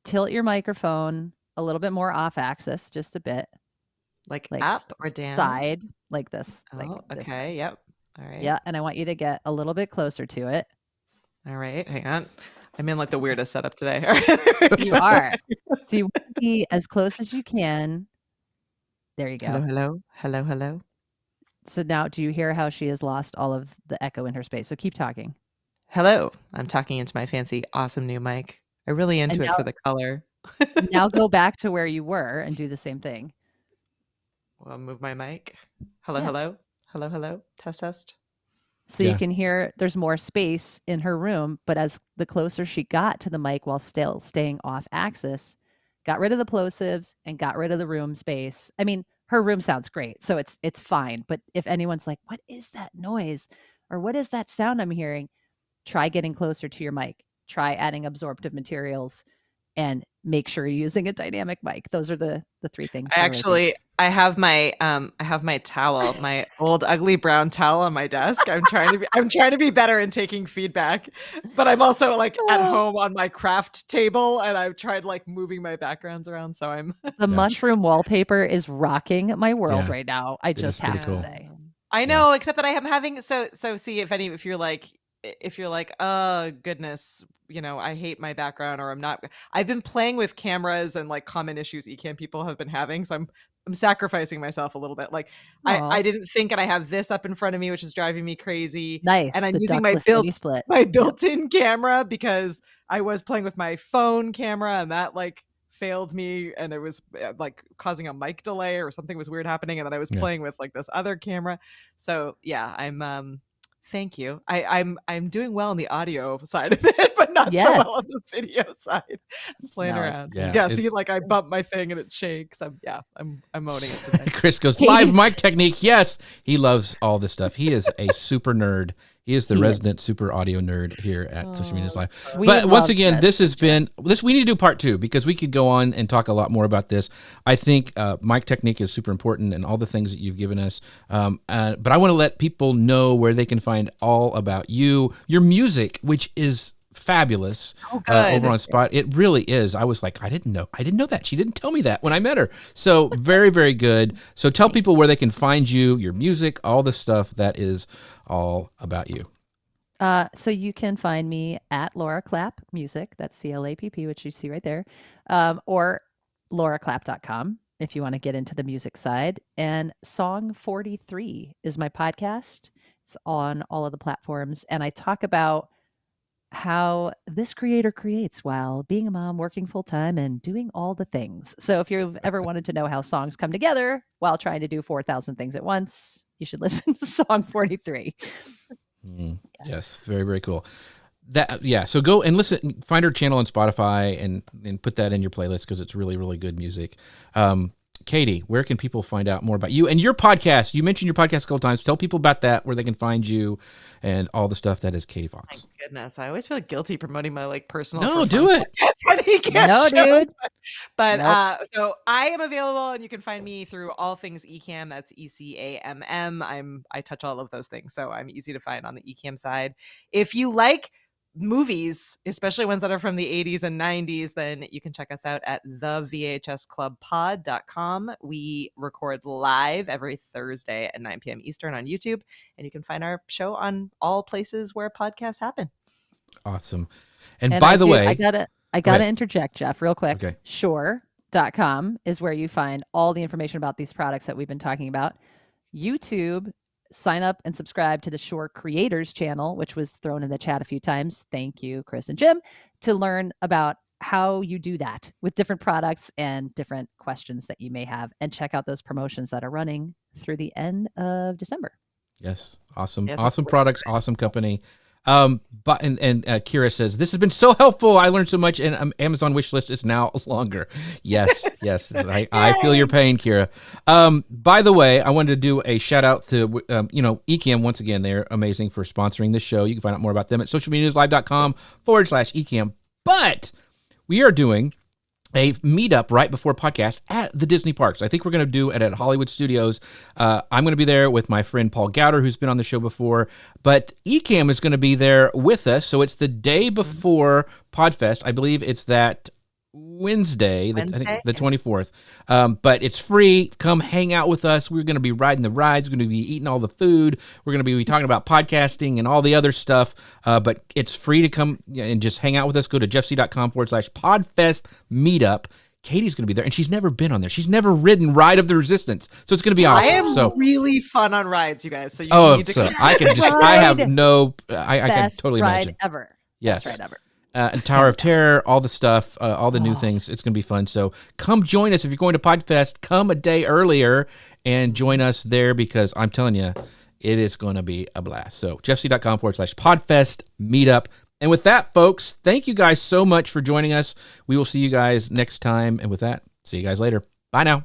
tilt your microphone a little bit more off axis, just a bit. Like up or down? Side, like this. Oh, okay. Yep. All right. Yeah. And I want you to get a little bit closer to it. All right, hang on. I'm in like the weirdest setup today. You are. So you want to be as close as you can. There you go. Hello. So now, do you hear how she has lost all of the echo in her space? So keep talking. Hello. I'm talking into my fancy, awesome new mic. I'm really into it for the color. Now go back to where you were and do the same thing. Well, move my mic. Hello. Test. So you can hear there's more space in her room, but as the closer she got to the mic while still staying off axis, got rid of the plosives and got rid of the room space. I mean, her room sounds great, so it's fine. But if anyone's like, what is that noise? Or what is that sound I'm hearing? Try getting closer to your mic. Try adding absorptive materials and make sure you're using a dynamic mic. Those are the three things. I have my towel, my old ugly brown towel on my desk. I'm trying to be better in taking feedback, but I'm also like at home on my craft table, and I've tried like moving my backgrounds around. So I'm the mushroom wallpaper is rocking my world right now. I just have to say. I know, except that I am having so see if you're like, oh goodness, I hate my background, or I've been playing with cameras and like common issues Ecamm people have been having. So I'm sacrificing myself a little bit. Like I didn't think, and I have this up in front of me, which is driving me crazy. Nice. And I'm using my built-in camera because I was playing with my phone camera and that like failed me, and it was like causing a mic delay or something was weird happening. And then I was playing with like this other camera. So yeah, I'm thank you. I'm doing well on the audio side of it, but not so well on the video side. I'm playing around. See, like I bump my thing and it shakes. I'm owning it today. Chris goes, live mic technique. Yes, he loves all this stuff. He is a super nerd He is the He is. resident super audio nerd here at Social Media Live. We But once love again, this. this has been this. We need to do part 2 because we could go on and talk a lot more about this. I think mic technique is super important and all the things that you've given us. But I want to let people know where they can find all about you, your music, which is fabulous over on Spot. It really is. I was like, I didn't know that. She didn't tell me that when I met her. So very, very good. So tell people where they can find you, your music, all the stuff that is all about you. So you can find me at Laura Clapp Music. That's CLAPP, which you see right there, or lauraclapp.com if you want to get into the music side. And Song 43 is my podcast. It's on all of the platforms, and I talk about how this creator creates while being a mom, working full time, and doing all the things. So if you've ever wanted to know how songs come together while trying to do 4,000 things at once, you should listen to Song 43. Yes, very, very cool. So go and listen, find her channel on Spotify and put that in your playlist because it's really, really good music. Katie, where can people find out more about you and your podcast? You mentioned your podcast a couple times. Tell people about that, where they can find you and all the stuff that is Katie Fox. My goodness, I always feel guilty promoting my personal. No, do it. No, dude. But Nope. so I am available, and you can find me through all things Ecamm. That's ECAMM. I touch all of those things, so I'm easy to find on the Ecamm side. If you like movies, especially ones that are from the 80s and 90s, then you can check us out at thevhsclubpod.com. We record live every Thursday at 9 p.m. Eastern on YouTube, and you can find our show on all places where podcasts happen. Awesome. And by the way, I gotta interject, Jeff, real quick. Okay. Shure.com is where you find all the information about these products that we've been talking about. YouTube, sign up and subscribe to the Shure Creators channel, which was thrown in the chat a few times. Thank you, Chris and Jim, to learn about how you do that with different products and different questions that you may have. And check out those promotions that are running through the end of December. Yes. Awesome. Yes, awesome products. Awesome company. But Kira says, this has been so helpful. I learned so much, and Amazon wish list is now longer. Yes. Yes. I feel your pain, Kira. By the way, I wanted to do a shout out to, Ecamm. Once again, they're amazing for sponsoring this show. You can find out more about them at socialmedianewslive.com/Ecamm. But we are doing a meetup right before podcast at the Disney parks. I think we're going to do it at Hollywood Studios. I'm going to be there with my friend Paul Gowder, who's been on the show before, but Ecamm is going to be there with us. So it's the day before PodFest. I believe it's that Wednesday, I think the 24th. But it's free. Come hang out with us. We're going to be riding the rides. We're going to be eating all the food. We're going to be talking about podcasting and all the other stuff. But it's free to come and just hang out with us. Go to jeffc.com/podfest meetup. Katie's going to be there, and she's never been on there. She's never ridden Ride of the Resistance, so it's going to be awesome. I am really fun on rides, you guys. So you need to. So I can just. I have no. I can totally imagine. Best ride ever. Yes. Best ride ever. And Tower of Terror, all the stuff, all the new things. It's going to be fun. So come join us. If you're going to PodFest, come a day earlier and join us there because I'm telling you, it is going to be a blast. So jeffc.com/podfest meetup. And with that, folks, thank you guys so much for joining us. We will see you guys next time. And with that, see you guys later. Bye now.